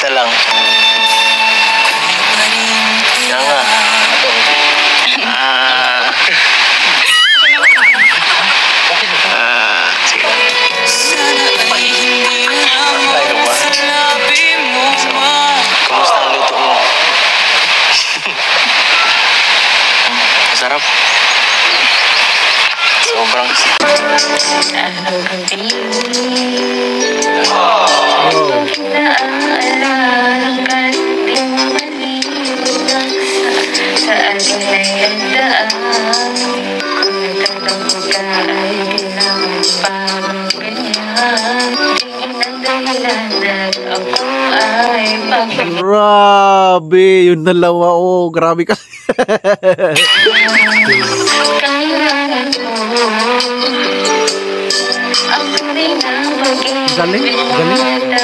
Isa lang. Yan nga. Sige. Tayo ba? Kumusta ang luto mo? Masarap. Sobrang grabe, yung dalawa, oh, grabe ka. Galing, galing.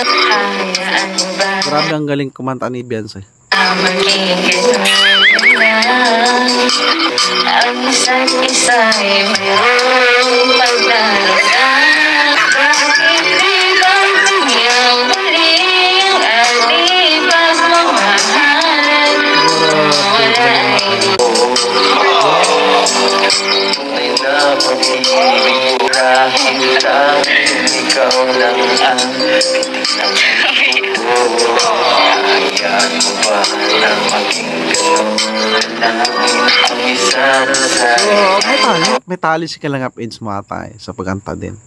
Grabe ang galing kumanta ni Beyonce. Ang isa't isa'y mayroong pagdaraan. Bakit di ba kanyang mali ang ating pagmamahalan? Wala tunay na pag-ibig dahil lang ikaw lang ang pitik ng puso. Hayaan mo ba na maging gano'n? Ang isa sa May tali si Kalingap Eds Matay sa pagkanta din.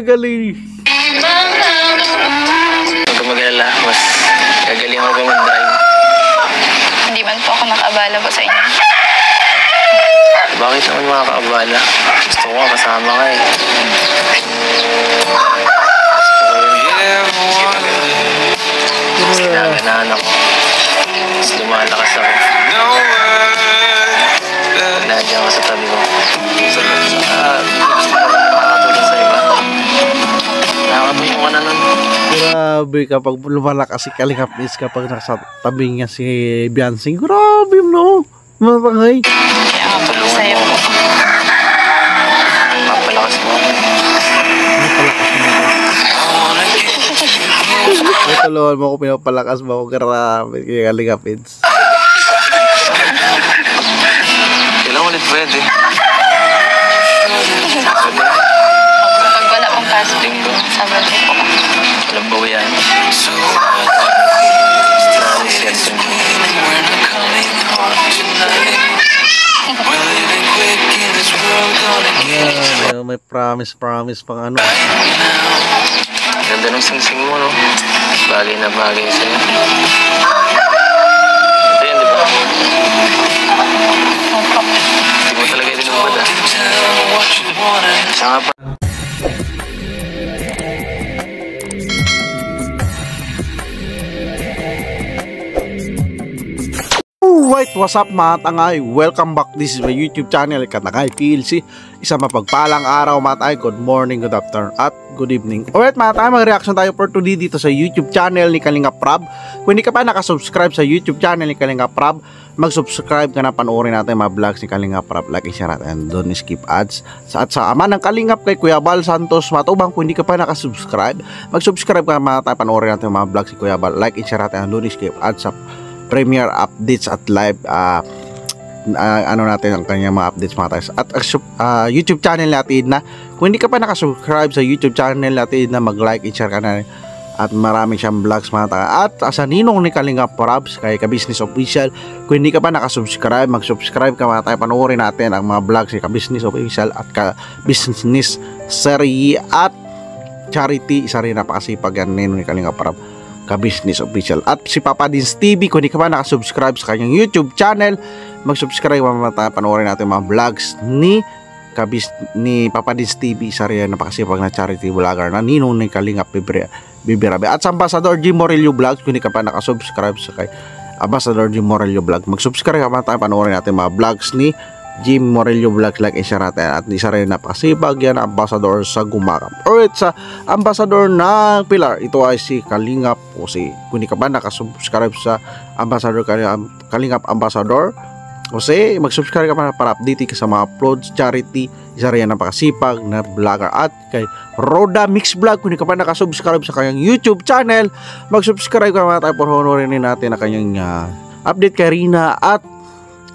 Galing. Huwag ka mag-alala, mas gagaling ako pa mag-drive. Hindi man po ako nakaabala po sa inyo. Bakit naman makakaabala? Gusto ko kasama ka eh. Mas kinaganahan ako. Mas lumalakas ako. Nandiyan ka sa tabi ko. Nakakatulong sa iba. Nakakatulong ka na nun. Grabe, kapag lumalakas si Kalingap Eds kapag nasa tabi niya si Beyonce. Grabe, no? Matangay. Kaya nga po sa'yo po. Mapalakas mo. May tulungan mo ako, pinapalakas mo ako. Grabe, kaya Kalingap Eds. Kailan ulit pwede? Pag wala pong pasok, Sabado po. Walang bawian. May promise pang ano. Ganda ng sing-sing mo, no? Bagay na bagay sa'yo. Ito yun, di ba? Hindi mo talaga inubad, ah. Siya nga pa. Alright, what's up mga tangay? Welcome back. This is my YouTube channel, Katangay PLC. Isang mapagpalang araw mga tangay. Good morning, good afternoon, at good evening. Alright mga tangay, mag-reaction tayo for today dito sa YouTube channel ni Kalingap Rab. Kung hindi ka pa nakasubscribe sa YouTube channel ni Kalingap Rab, mag-subscribe ka na, panoorin natin mga vlogs ni Kalingap Rab. Like and share and don't skip ads. At sa ama ng Kalingap kay Kuya Bal Santos Matubang, kung hindi ka pa nakasubscribe, mag-subscribe ka na mga tangay, panoorin natin mga vlogs ni Kuya Bal. Like and share and don't skip ads sa premiere updates at live ano natin ang kanyang mga updates mga tayo. At YouTube channel natin na kung hindi ka pa nakasubscribe sa YouTube channel natin na mag-like and share ka na, at marami siyang vlogs mga tayo. At sa ninong ni Kalingap Rabs kay Ka-Business Official, kung hindi ka pa nakasubscribe, mag-subscribe ka mga tayo. Panoorin natin ang mga vlogs ni Ka-Business Official at Ka-Business Serie at Charity. Isa rin napakasipag yan ninong ni Kalingap Rabs, Ka-Business Official. At si Papa Dins TV, kung hindi ka pa nakasubscribe sa kanyang YouTube channel, mag-subscribe mga tayo. Panoorin natin mga vlogs ni Papa Dins TV. Isa rin napakasipag na charity vlogger na ninong ni Kalingap Bibirabe. At sa Ambassador Jim Morello Vlog, kung hindi ka pa nakasubscribe sa kay Ambassador Jim Morello Vlog, mag-subscribe ka mga tayo. Panoorin natin mga vlogs ni Jim Morello Vlog, like and share natin. At isa rin napakasipag yan, Ambassador sa Gumakap. Alright, sa Ambassador ng Pilar, ito ay si Kalingap o kung hindi ka pa nakasubscribe sa Ambassador Kalingap Ambassador kasi mag-subscribe ka para update ka sa mga uploads, charity. Isa rin napakasipag na vlogger. At kay Roda Mix Vlog, kung hindi ka pa nakasubscribe sa kanyang YouTube channel, mag-subscribe ka mga tayo para honorin natin na kanyang update kay Rina at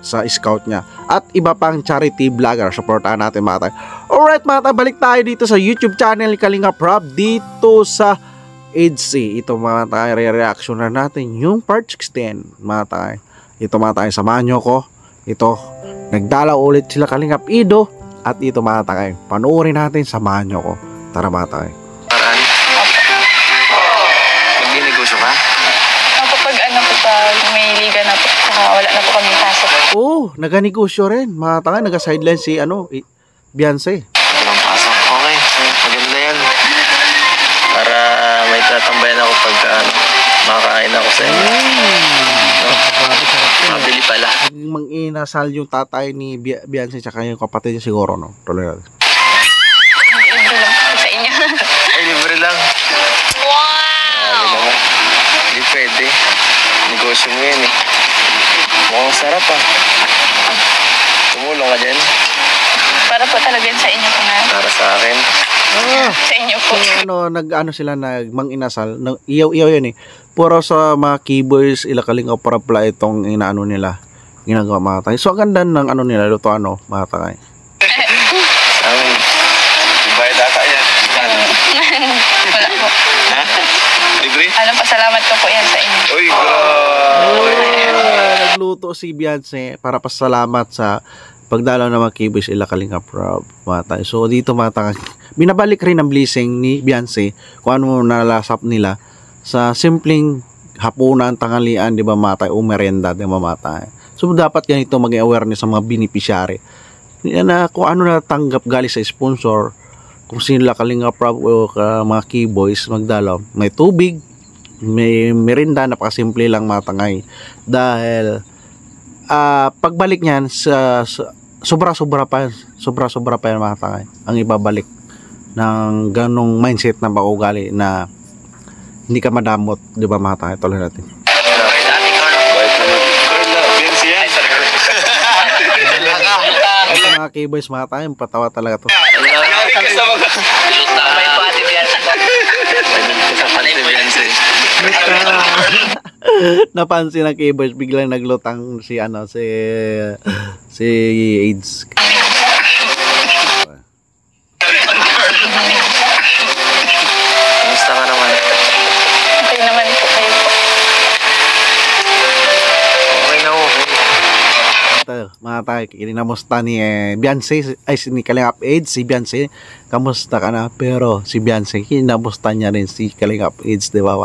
sa scout niya at iba pang charity vlogger. Supportahan natin mga tayo. Alright mga tayo, balik tayo dito sa YouTube channel ni Kalingap Rob dito sa EDC. Ito mga tayo, re-reaction na natin yung part 16 mga tayo. Ito mga tayo, samahan nyo ko. Ito, nagdala ulit sila Kalingap Ido. At ito mga tayo, panoorin natin, samahan nyo ko. Tara mga tayo. Paraan? Magninegosyo ka? Kapag ano po pag may liga na po, saka wala na po kami pasok. Oo, naganegosyo rin. Mga tayo, naga-sideline si Beyonce. Walang pasok. Okay, maganda yan. Para may tatambayan ako pagka makakain ako sa inyo. Mabili pala. Naging mang-inasal yung tatay ni Beyonce tsaka yung kapatid niya siguro, no? Tuloy natin. Libre lang po sa inyo. Ay, libre lang. Wow! Hindi pwede. Negosyo mo yan eh. Mukhang sarap ah. Tumulong ka dyan. Para po talaga yun sa inyo po nga. Para sa akin. Sa inyo po. Nag-ano sila, mang-inasal. Iyaw-iyaw yan eh. Puro sa mga keyboards, Kalingap para pala itong inaano nila. Ginagawa mga tayo. So, ang ganda ng ano nila, luto mga tayo. Bayad ata yan. Wala po. Ha? Libre? Pasalamat ko po yan sa inyo. Uy, grabe. Nagluto si Beyonce para pasalamat sa pagdalaw ng mga keyboards Kalingap Rob mga tayo. So, dito mga tayo, binabalik rin ang blessing ni Beyonce kung ano nalasap nila sa simpleng hapunan, tanghalian, di ba mga tayo, o merenda, di ba mga tayo. So dapat ganito maging awareness sa mga beneficiary na kung ano natanggap galing sa sponsor, kung sino Kalingap Rob o mga keyboys magdalaw, may tubig, may merenda, napakasimple lang mga tangay. Dahil pagbalik niyan sobra-sobra pa yan mga tangay ang ibabalik ng ganong mindset na maugali na hindi ka madamot, di ba mga tayo? Tuloy natin. Mga keyboys mga tayo, patawa talaga to. Napansin ng keyboys, biglang naglutang si AIDS. Kamusta ka naman? Okay naman po kayo po. Okay na okay. Mga tayo, kinamusta ni Beyonce, ni Kalingap AIDS, si Beyonce, kamusta ka na? Pero si Beyonce, kinamusta niya rin si Kalingap AIDS, di ba?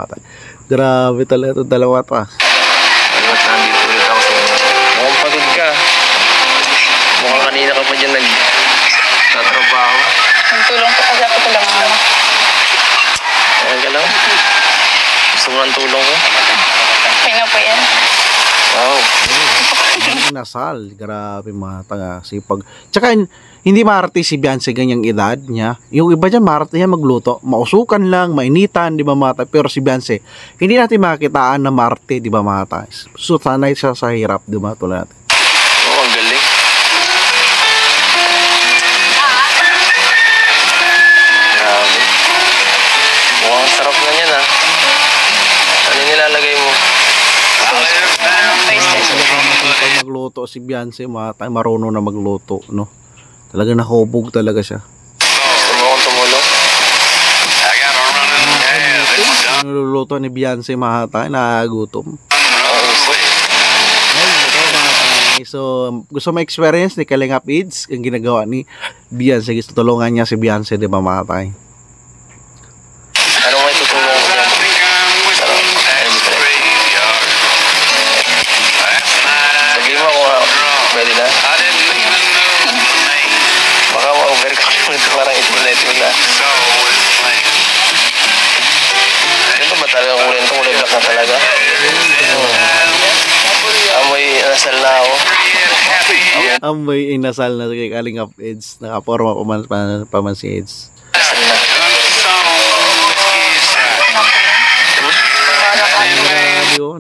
Grabe talaga ito, dalawa to ah. Ba't nandito ulit ako sa inyo? Mukhang pagod ka. Mukhang kanina ka pa dyan nagtatrabaho. Nagtulong po kasi ako sa lang mama. Ayan ka lang. Gusto mo ng tulong ko? Okay na po yan. Wow. Nasal, grabe mga tanga, sipag. Tsaka hindi maarte si Beyonce ganyang edad niya. Yung iba dyan maarte niya magluto, mausukan lang, mainitan, di ba mga tayo? Pero si Beyonce, hindi natin makitaan na maarte, di ba mga tayo? So sanay siya sa hirap, di ba? Tulad natin. Oo, ang galing. Grabe. Mukhang sarap na yan ah. Ano nilalagay mo? magluto si Beyonce, marunong na magluto, no? Talaga nakahubog talaga siya. Gusto mo akong tumulong? Niluluto ni Beyonce, mga tayo, nakagutom. So, gusto ma-experience ni Kalingap Ids ang ginagawa ni Beyonce. Gusto tulungan niya si Beyonce, di ba, mga tayo? Ano may tutulong ko dyan? Sabihin mo kung pwede na. Baka ma-overcome mo ito, parang ito na. Ito ba talaga kulay ito? Kulay black na talaga? Amoy nasal na ako. Amoy inasal na kay Kalingap Ids. Nakaporma pa man si Ids. Nasal na.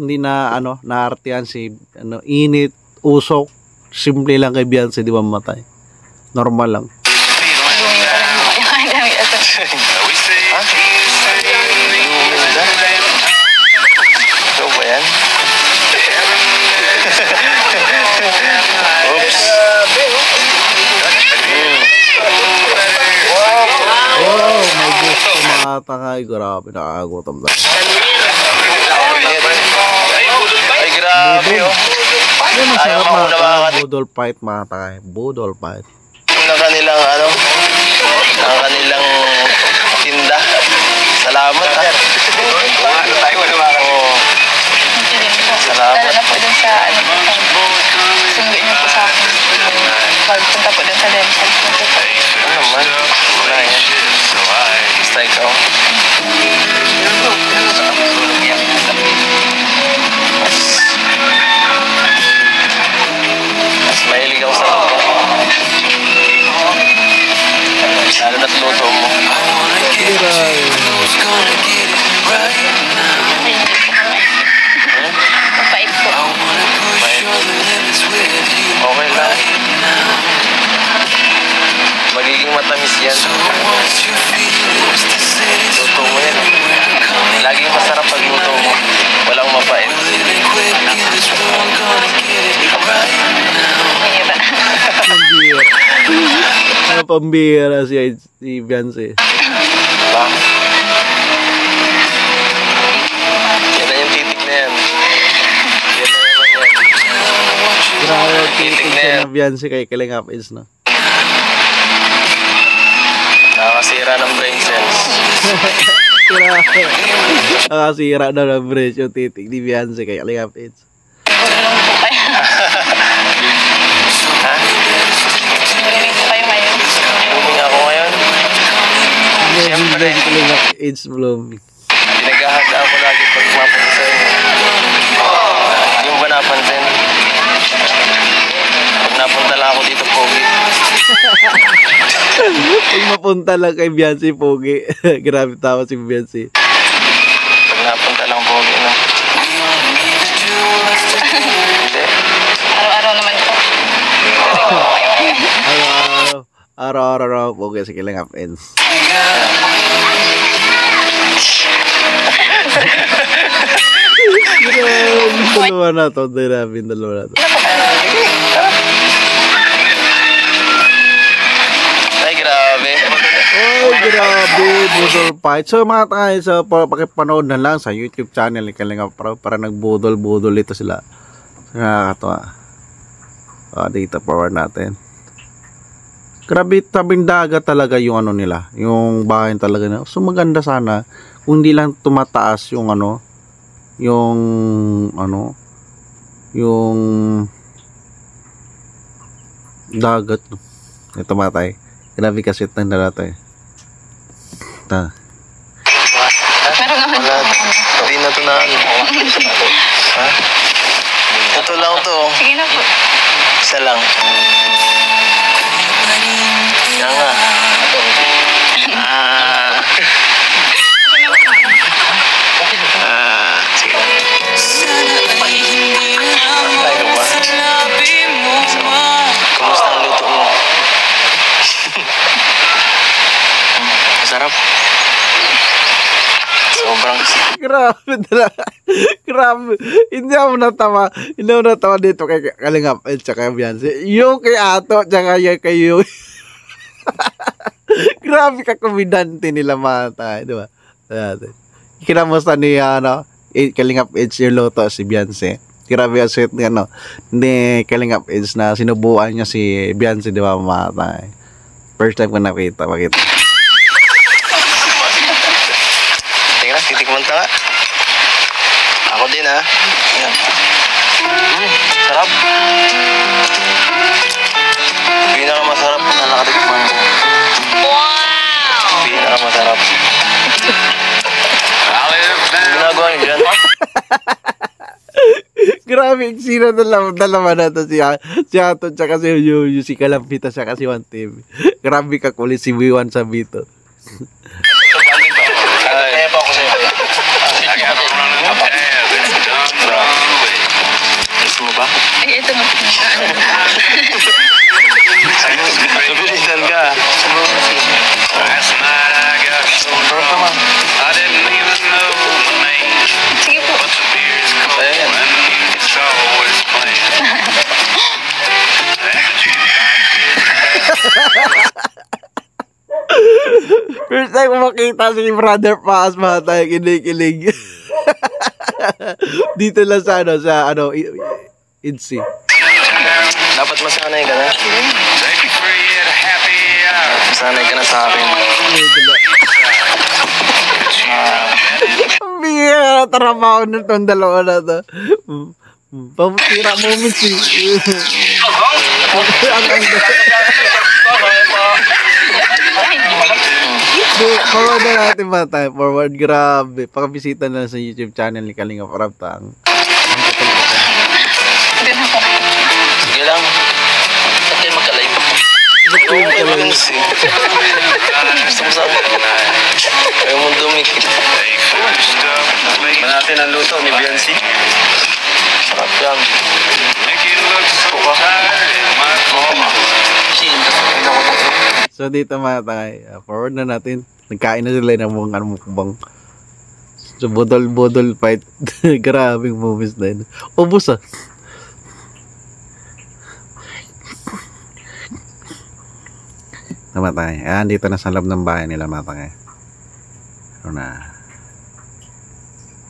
Hindi na naartihan si init, usok, simple lang kay Beyonce, di ba, matay. Normal lang. Ito ba yan? Oops. Oh, may gusto mga tangay. Grabe, nakakagutom na. Ay, grabe, oh. Ano Ayaw masarap ako na mga makakatik. budol fight, mga tangay. Budol fight. Ng kanilang, ng kanilang tinda. Salamat, ha. Oo. Salamat. Lalo na po dun sa sunduin niyo po sa akin. Pagpunta po dun sa dental. Ano naman? Wala yan. Basta ikaw. Mas mahilig ako sa luto. Lalo na't luto mo. Mapait po. Okay lang. Magiging matamis yan. Luto mo yan. Laging masarap pag luto mo. Walang mapait. Pambira. Ano pambira si Beyonce. Diba? Yan na yung titik na yan. Yan na naman yan. Grabe ang Titik titig na yan. na Beyonce kay Kalingap Ids, no? Nakakasira ng brain cells. Nakasira na ng brace yung titig ni Beyonce kay Kalingap Ids. Tulong po kayo. Ha? Tulong po kayo ngayon. Blooming ako ngayon. Siyempre. Kalingap Ids blooming. Pinaghahanda ako lagi pag mapansin. Yung ba napansin? Pag napunta lang ako dito, pogi. Pag mapunta lang kay Beyonce, pogi. Grabe tawa si Beyonce. Pag napunta lang, pogi, no? Hindi. Araw-araw naman po. Araw-araw pogi si Kalingap Ids. Dalawa na to. Dalawa na to. Ay, grabe. Oh, grabe, budol fight. So mga tayo, so pakipanood na lang sa YouTube channel ni Kalingap Prab para nagbudol-budol ito sila. Nakakatawa. Dito forward natin. Grabe, tabing dagat talaga yung nila, yung bahay talaga na. So maganda sana kung hindi lang tumataas yung yung dagat. Ito matay. Grabe kasi ito na natin. Meron naman po. Wala. Hindi na ito na. Ha? Ito lang to. Sige na po. Isa lang. Yan nga. Sige. Tayo ba? Kumusta ang luto mo? Masarap. Sobrang Grabe talaga. Grabe. Hindi ako natawa. Hindi ako natawa dito kay Kalingap at saka Beyonce. Yung kay Ato, tsaka yung kay yung... Grabe ka komedante nila mata. Di ba? Kinamusta ni Kalingap Edge yung loto si Beyonce. Grabe ang sweet ni ni Kalingap Edge na sinubuan niya si Beyonce, di ba mata. First time ko nakita. Tingnan, titikman ta nga. Ako din ha. Yan. Sarap. Pinakamasarap na nakatikman ko. Wow! Pinakamasarap. Ginagawa niyo dyan? Grabe, sino dalawa na to si Ato tsaka si Yuyu, si Kalampita tsaka si One TV. Grabe ka kulit si Wiwan sa Bito. Kaya pa ako sa'yo. Gusto mo ba? Ay, ito na. Nabilisan ka. Sarap naman. Sige po. Kaya yan. First time ko makita si Brother Paas mata kilig-kilig. Dito lang sa Idsi. Dapat masanay ka na. Masanay ka na sa akin. Ang bigyan na trabaho na itong dalawa na to. Pamutira mo si forward na natin ba tayo? Forward, grabe. Pakabisita na sa YouTube channel ni Kalingap Raptang. Sige lang. Saan tayo magka-live? Gusto mo saan? Ayaw mong dumikit. Natin ang luto ni Beyonce. Sarap yan. So dito mga tayo, forward na natin. Nagkain na sila ng mga mukbang. So bodol fight. Grabing movies na yun. Ubus ah. Namatay. Ayan, dito na sa loob ng bahay nila matangay. Ano na.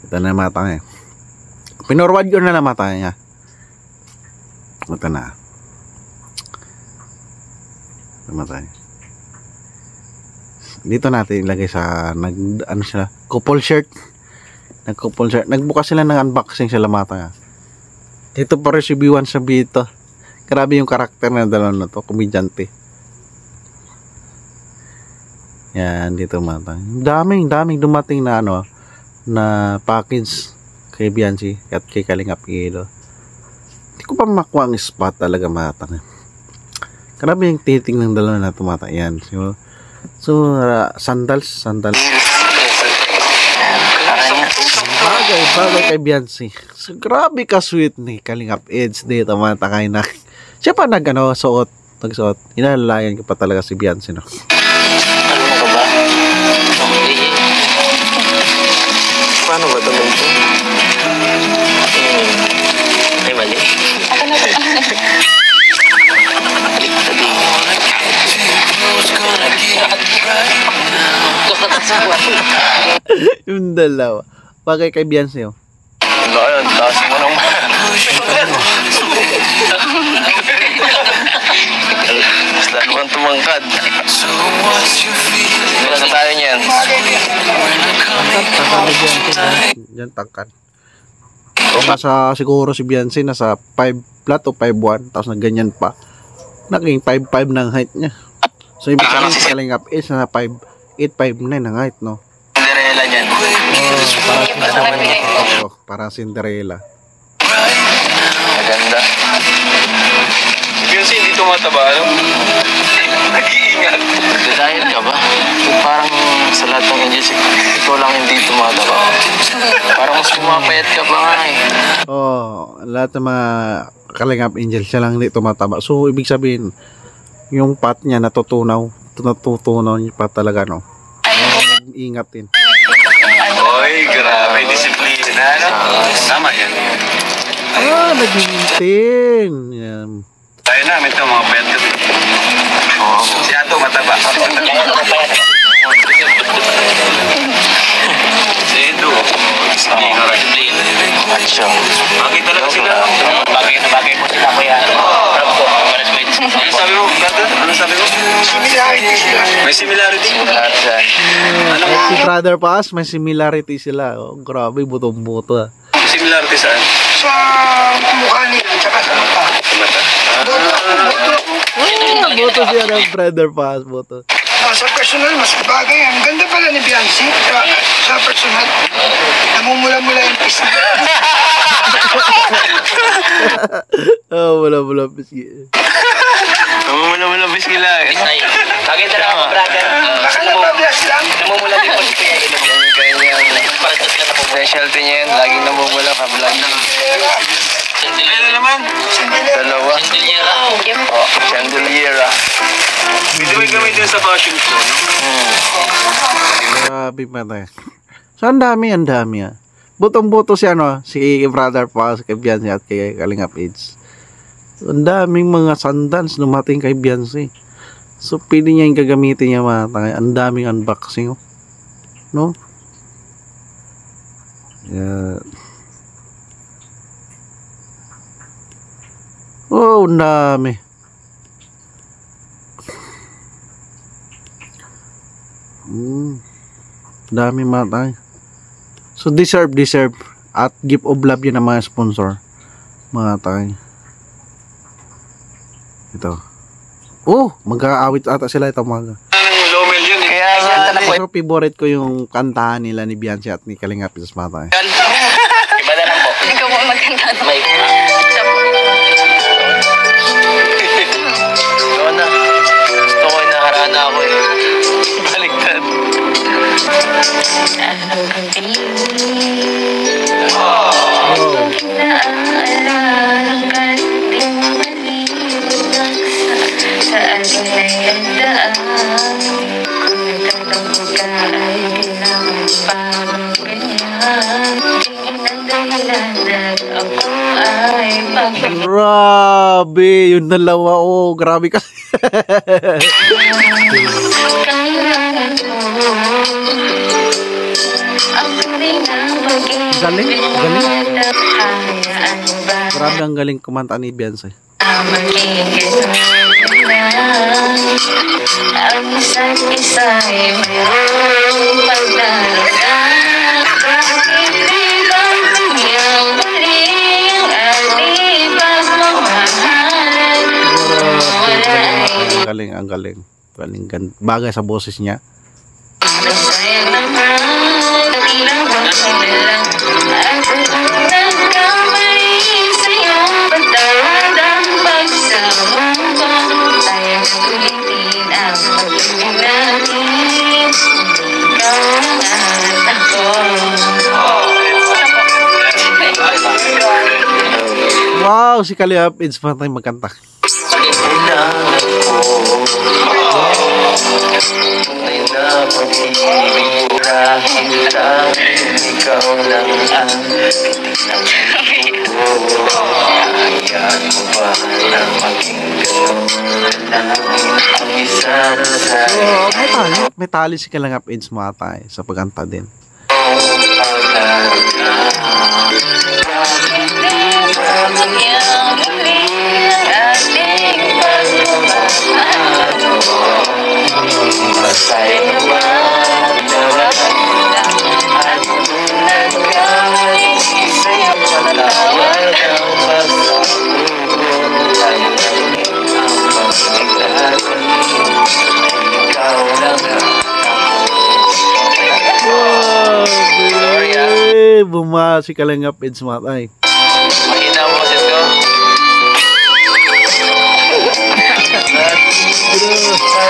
Ito na matangay. Pinorward ko na namatay niya. Ito na. Namatay. Dito natin ilagay sa couple shirt. Nag-couple shirt. Nagbukas sila ng unboxing sila matangay. Dito pa rin si B1 sa Bito. Grabe yung karakter na dalawa na to. Komedyante. Yan, dito matang. Daming dumating na na package kay Beyonce at kay Kalingap Ilo. Hindi ko pa makuha ang spot talaga matang. Grabe yung titing ng dalawa na tumata. Yan. So sandals. Bagay kay Beyonce. So, grabe ka sweet ni Kalingap Edge dito matangay na. Siya pa nagsuot. Inalalayan ko pa talaga si Beyonce, no? Paano ba ito ganito? Ay, mali. Ako na po. Yung dalawa. Bagay kay Beyonce, oh. Ano yun? Taas mo nang mas lalo kang tumangkad. Wala sa tayo niyan. Yan tangkad. Nasa siguro si Beyonce nasa 5 flat o 5'1", tapos na ganyan pa. Naging 5'5" ng height niya. So ibig sabihin si Kalingap is nasa 5'8", 5'9" ng height, no? Cinderella niyan. Para Cinderella. Maganda. Beyonce hindi tumataba, ano? Nag-iingat. Dahil ka ba? Parang sa lahat ng angels, ikaw lang hindi tumataba. Parang mas pumapayat ka pa nga eh. Lahat ng mga Kalingap Angel siya lang hindi tumataba. So ibig sabihin yung pat niya natutunaw niya pa talaga, no? Nag-iingat din. Oy, grabe. Ano? Tama yan. Ah, nag-maintain. Yan. Tayo namin ito, mga pet. Si Ato, mataba. Si Edu. Macho. Bakit talaga sila? Bagay mo sila kuya. Rambo, Ano sabi mo, brother? Ano sabi mo? Similarity sila. May similarity. lahat yan. Ano? Si Brother Paas, may similarity sila. Oh, grabe, butong-buto ah. Similarity saan? Sa mukha nila, tsaka sa mata. Sa mata. Boto siya ng Brother Paas, boto. Sa personal, mas bagay. Ang ganda pala ni Beyonce. Sa personal, namumula-mula yung pis niya. Oh, wala piski. Namumula-mula bis nila. Pakita lang ako, brother. Baka nabablas lang. Namumula din po si Kuya Ilog. Specialty niya yan. Laging namumula ka. Vlog na. Ano naman? Dalawa. Chandeliera. Pwede mo gamitin sa fashion show, no? Grabe pa tayo. So, ang dami ah. Butong-buto si si Brother Paas, kay Beyonce at kay Kalingap Aids. Ang daming mga sandals lumating kay Beyonce. So, pwede niya yung gagamitin niya mga tangay. Ang daming unboxing, oh. No? Yan. Oh, ang dami. Dami matay. So, deserve. At gift of love yun ang mga sponsor. Mga tay. Ito. Oh, mag-aawit ata sila ito mga. Lomel yun eh. Kaya nga, So, favorite ko yung kantahan nila ni Beyonce at ni Kalingap Aids mga tay. iba na lang po. Ikaw mo maganda. May Ito na. Gusto ko yung nakaraan ako eh. Baliktad. Grabe, yung dalawa. Oh, grabe ka. Galing. Grabe ang galing kumanta ni Beyonce. Ang isa't isa ay mayroong pagdaraan. Bakit di ba kanyang muling ating pagmamahal? Ang galing. Bagay sa boses niya. Masaya naman, ilang buwan na lang ako nagkamali sa'yo. Patawad ang pagsama ko, tayong ulitin ang pag-ibig natin. Ikaw at ako. Wow, si Kalingap Aids pa tayo magkanta. Tunay na pag-ibig dahil lang ikaw lang ang pitig ng puso. Hayaan mo ba na maging gano'n lang ang isa't isa? May tali si Kalingap Aids mga tayo sa pagkanta din. Kanyang muling ating pagmamahal. Masaya naman at kung nagkamali sa'yo patawad ang pagsasabi. Tayo namin ang pag-ibig natin. Ikaw lang Buma si Kalingap Aids mga tayo. mahina mo kasi ito.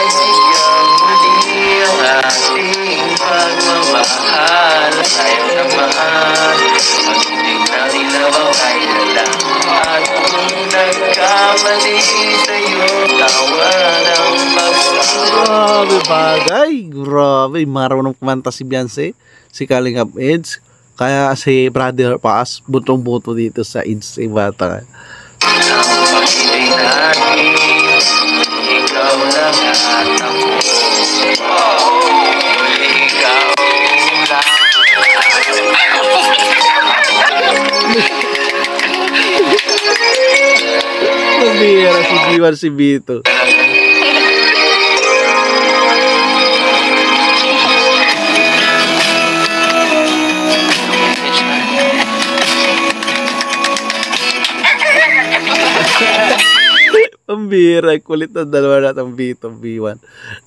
Pagbigyan muli ang ating pagmamahal. Tayo naman pag-ibig na nilawang ay lang. At kung nagkamali sa'yo, tawad ang pagsasabi. Grabe bagay. Grabe. Marunong kumanta si Beyonce. Si Kalingap Aids. Kaya si Brother Paz, butong-buto dito sa Insta bata. Pag-ibig natin, ikaw lang at ako. Ikaw lang. Pabira si Diwan si Bito. Pambira, kulit na dalawa natin Bito, B1.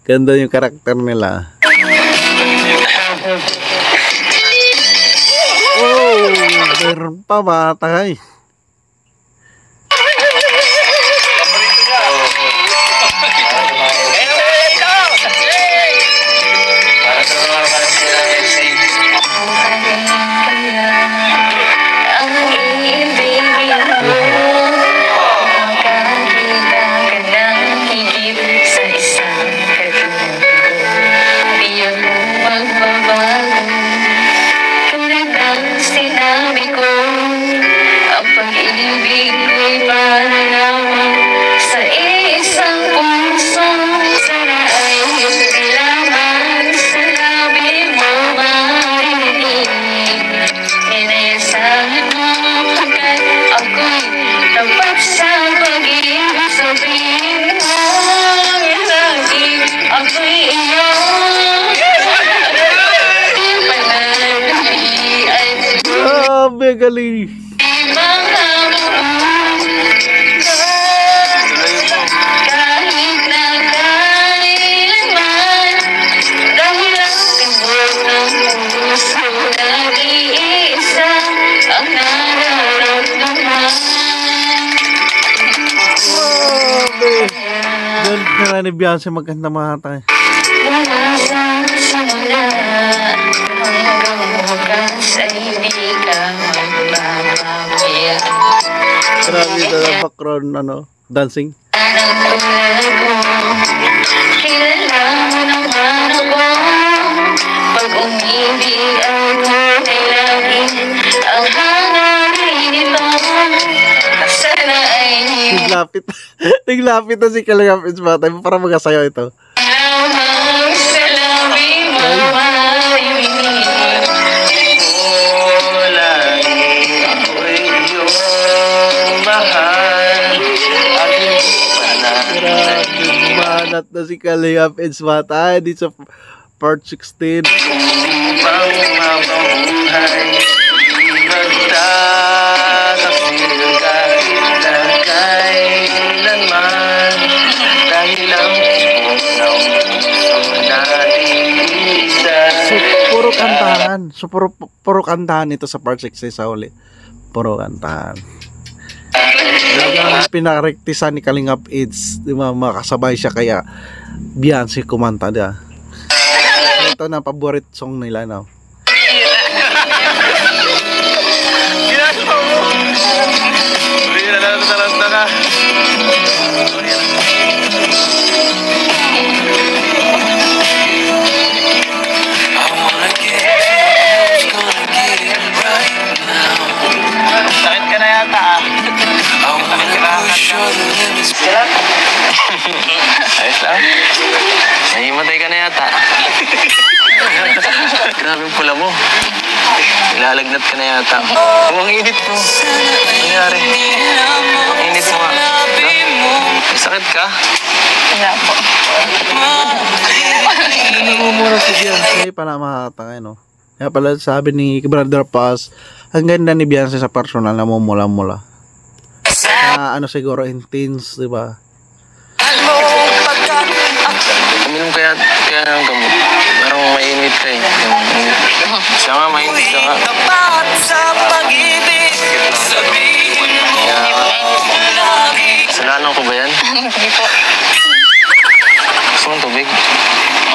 Ganda yung karakter nila. Oh, meron pa matay. Ang ibig mo, makakita ka ng higit sa isang katulad ko. Di ako magbabago, tulad ng sinabi ko. Ang pag-ibig ko'y para lamang sa isang puso. Sana ay hindi lamang sa labi mo marinig. Inayasahan mo pagkat ako'y tapat sa pag-ibig. Sabihin mo lagi ako'y iyong pananabihan. Grabe, galing. Kahit na kailanman, dahil ang tibok ng puso nag-iisa ang nararamdaman. Grabe. Ganda na ni Beyonce maganda matay. Wala sa simula, hanggang wakas ay di ka magpapakaya. Grabe na background, dancing. Anong tulad mo, kilala mo naman ako. Pag umibig ako, ay laging ang hangarin mo. Sana ay Naglapit. Naglapit na si Kalingap It's matay para magasayaw ito. lamang sa labi mo marinig. Lagi ako'y iyong mahal at hindi pa na Grabe, manat na si Kalingap It's matay dito sa part 16. upang mapabuhay. Magtatasil kahit na kailanman, dahil ang tibok ng puso natin isa. So, puro kantahan. So, puro kantahan ito sa part 16 sa uli. Puro kantahan. Talagang pinarektisan ni Kalingap It's, di ba, makasabay siya kaya Beyonce kumanta dia. Ito na favorite song nila now. Hindi na talanta ka. Sakit ka na yata ah. Ayos lang. Nahimatay ka na yata. Grabe yung pula mo. Ilalagnat ka na yata. Ang init mo. Ano nangyari? Ang init mo nga. May sakit ka? Wala po. Namumura si Beyonce para makatangay, no? Kaya pala sabi ni Brother Paz, ang ganda ni Beyonce sa personal, namumula-mula. Siguro intense, di ba? Uminom kaya ng gamot. Parang mainit ka eh. Siya nga, mainit ka nga. Kasalanan ko ba yan? Hindi po. Gusto mong tubig?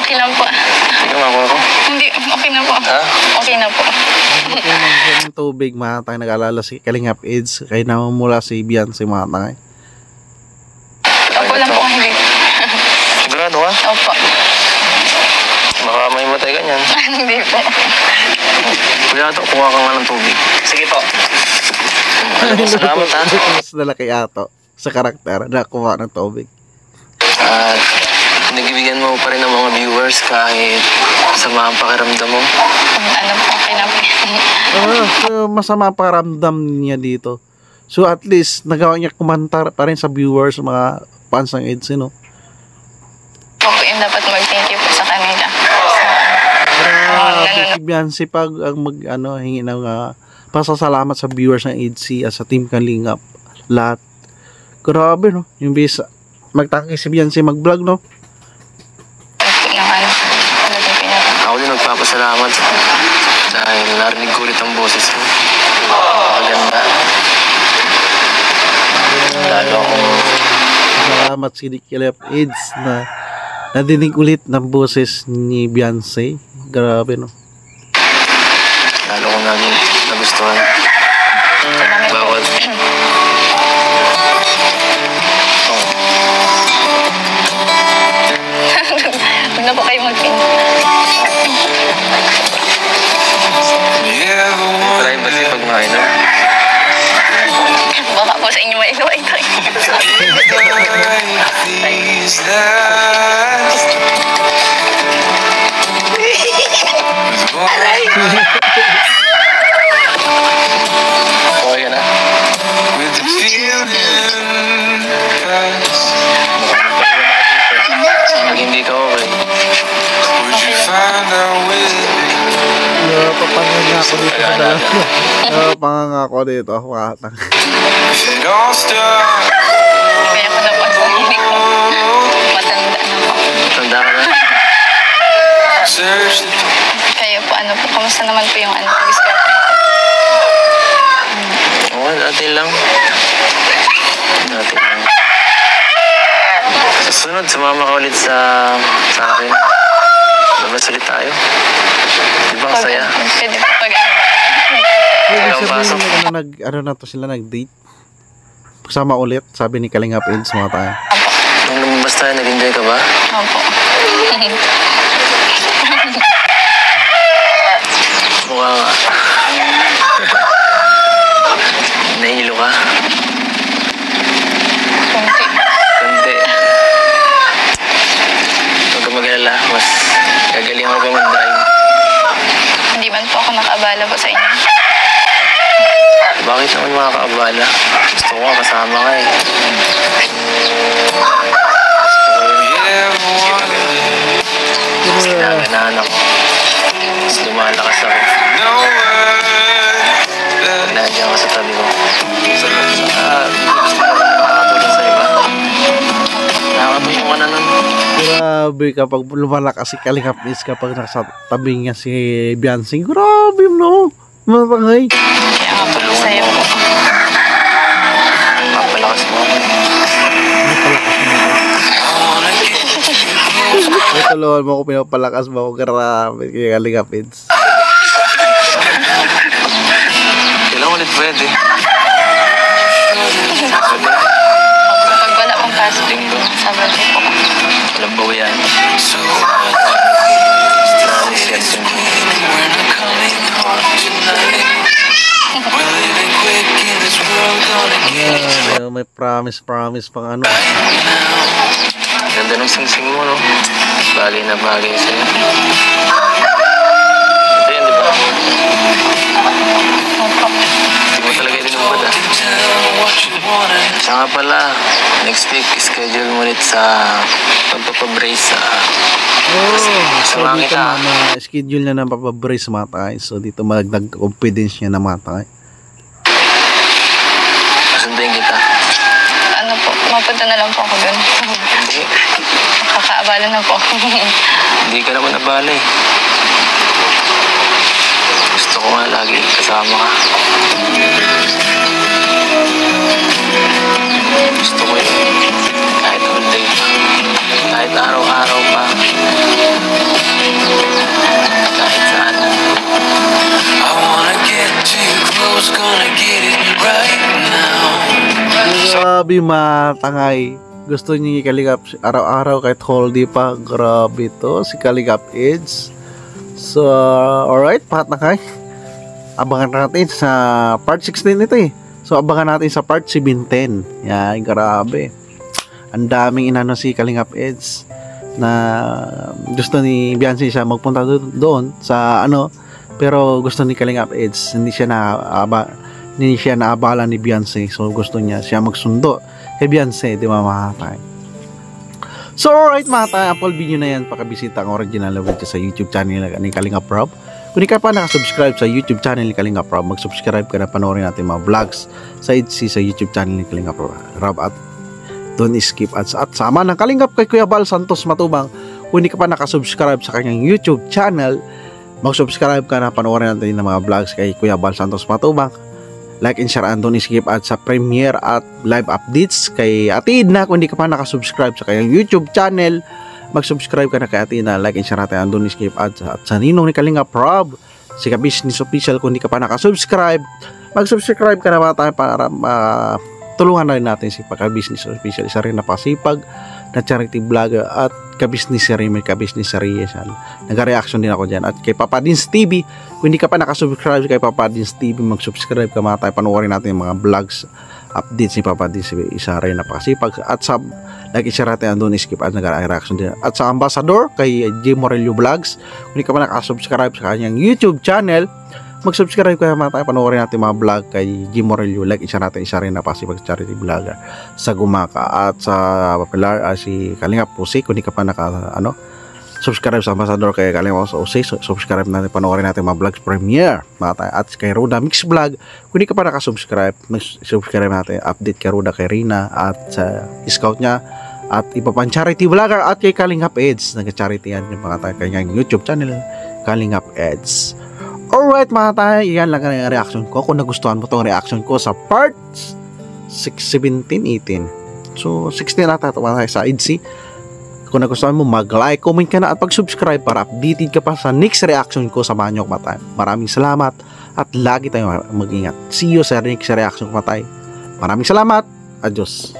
Okay lang po. Sige, makuha ko. Hindi, okay na po. Ha? Okay na po. Yung tubig, matangay, nag-alala si Kalingap It's, kaya namumula si Beyonce, matangay. Opo lang po, hindi. Sigurado ka? Opo. Baka may matay ka niyan. yan. Hindi po. Kuya Ato, kuha ka nga ng tubig. Sige po. Salamat ha. Mas dala kay Ato sa karakter na kuha ng tubig. At nagbibigyan mo pa rin ng mga viewers kahit sama ang pakiramdam mo. Ano po, okay lang po. So, masama ang pakiramdam niya dito. So at least nagawa niya kumantar pa rin sa viewers, mga fans ng EDSI, no? Okay, yung dapat mag-thank you po sa kanila. Si Beyonce pag hingi ng pasasalamat sa viewers ng EDSI at sa Team Kalingap lahat. Grabe, no? Yung bisa magtangki si Beyonce mag-vlog, no? Ako din nagpapasalamat dahil narinig ko ulit ang boses mo. Maganda. Lalo akong Salamat si Kalingap EDS na nadinig ulit ng boses ni Beyonce. Grabe, no? lalo akong nagustuhan. Bawat Huwag na po kayo mag-pin. privacy pag mainom. Baka po sa inyo mainom ay tayo. Okay na. Pag hindi ka okay, Papanganga ako dito sa dalawa. Papanganga ako dito. Wakatang. Kaya ko na po sa hindi ko. Matanda na po. tanda ka na. Kayo po, ano po, kamusta naman po yung ano, pag-start niyo po? Okay, atin lang. Atin lang. Sa sunod, sumama ka ulit sa akin. Labas ulit tayo. Di ba ang saya? Pwede po pag ano ba? Ibig Walang pasok. sabihin ano na to sila nag-date. Sama ulit, sabi ni Kalingap EDS mga tayo. Nung lumabas tayo, nag-enjoy ka ba? Opo. Mukha nga. Nahihilo ka? Kunti. Kunti. Huwag ka mag-alala. Mas gagaling ako pa mag-drive. Hindi man po ako nakaabala po sa inyo. Bakit naman makakaabala? Gusto ko nga kasama ka eh. Mas kinaganahan ako. Mas lumalakas ako. Pag nandiyan ka sa tabi ko. Gusto ko makakatulong sa iba. Nakakatulong ka na nun. Grabe kapag lumalakas si Kalingap EDS kapag nasa tabi niya si Beyonce. Grabe, no? Matangay. Kaya nga po sa'yo po. Papalakas mo ako. May tulungan mo ako, pinapalakas mo ako. Grabe kay Kalingap EDS. Kailan ulit pwede? Pag wala pong pasok, Sabado po. Walang bawian. Promise yan sa May promise pang ano. Ganda ng sing-sing mo, no? Bagay na bagay sa'yo. Ito yan, di ba? Hindi mo talaga itinubad, ah. Siya nga pala, next week, schedule mo ulit sa pagpapabrace sa So Sama dito kita. schedule na ng papabrace mga tayo. So dito magdag-confidence niya na mga tayo. Sunduin kita. Ano po, mapunta na lang po ako dun. Hindi. Kakaabala na po. Hindi ka naman nabala eh. Gusto ko nga lagi kasama ka. Gusto ko yun. Kahit all day pa. Kahit araw-araw pa. Kahit saan. Grabe matangay. Gusto niya Kalingap araw-araw kahit holiday pa. Grabe to si Kalingap EDS. So, alright, patangay. Abangan natin sa part 16 ito eh. So, abangan natin sa part 17. Yan, grabe. Ang daming inano si Kalingap Eds na gusto ni Beyonce siya magpunta doon sa ano, pero gusto ni Kalingap Eds hindi siya naabala ni Beyonce, so gusto niya siya magsundo kay Beyonce, di ba mga tay? So alright mga tay, Apple video na yan, pakabisita ang original video sa YouTube channel ni Kalingap Rob. Kung di ka pa nakasubscribe sa YouTube channel ni Kalingap Rob, mag-subscribe ka na, panoorin natin mga vlogs sa YouTube channel ni Kalingap Rob at don't skip ads at sama ng Kalingap kay Kuya Bal Santos Matubang. Kung hindi ka pa nakasubscribe sa kanyang YouTube channel, mag-subscribe ka na, panoorin natin ng mga vlogs kay Kuya Bal Santos Matubang. Like and share and don't skip ads sa premiere at live updates kay Ate Edna. Kung hindi ka pa nakasubscribe sa kanyang YouTube channel, mag-subscribe ka na kay Ate Edna. Like and share natin and don't skip ads at sa ninong ni Kalingap Rob, si Ka-Business Official. Kung hindi ka pa nakasubscribe, mag-subscribe ka na ba tayo para tulungan na rin natin si Ka-Business Official, isa rin na pasipag na charity vlogger at Ka-Business Series, may Ka-Business Series. Nag-reaction din ako dyan. At kay Papa Dins TV, kung hindi ka pa nakasubscribe kay Papa Dins TV, mag-subscribe ka mga tayo, panoorin natin yung mga vlogs, updates ni Papa Dins TV, isa rin na pasipag. At sa like-share natin, andun skip at nag-reaction din. At sa Ambassador, kay J. Morelio Vlogs, kung hindi ka pa nakasubscribe sa kanyang YouTube channel, mag-subscribe ka mga tayo, panoorin natin mga vlog kay Jim Morelio. Like, isa natin, isa rin na pasipag charity vlogger sa Gumaka. At sa popular si Kalingap Jose, kung di ka pa subscribe sa Ambassador kay Kalingap Jose, subscribe natin, panoorin natin mga vlogs premiere mga tayo. At kay Ruda Mix Vlog, kung di ka pa nakasubscribe, subscribe natin, update kay Ruda, kay Rina at sa scout niya at iba pang charity vlogger. At kay Kalingap Eds, nag-charity yan yung mga tayo kanyang YouTube channel, Kalingap Eds. Alright mga tayo, yan lang ang reaction ko. Kung nagustuhan mo itong reaction ko sa parts 6, 17, 18. So 16 ata ito mga tayo sa IDC. Kung nagustuhan mo, mag-like, comment ka na at pag-subscribe para updated ka pa sa next reaction ko sa mga mga tayo. Maraming salamat at lagi tayong mag-ingat. See you sa next reaction ko mga tayo. Maraming salamat. Adios.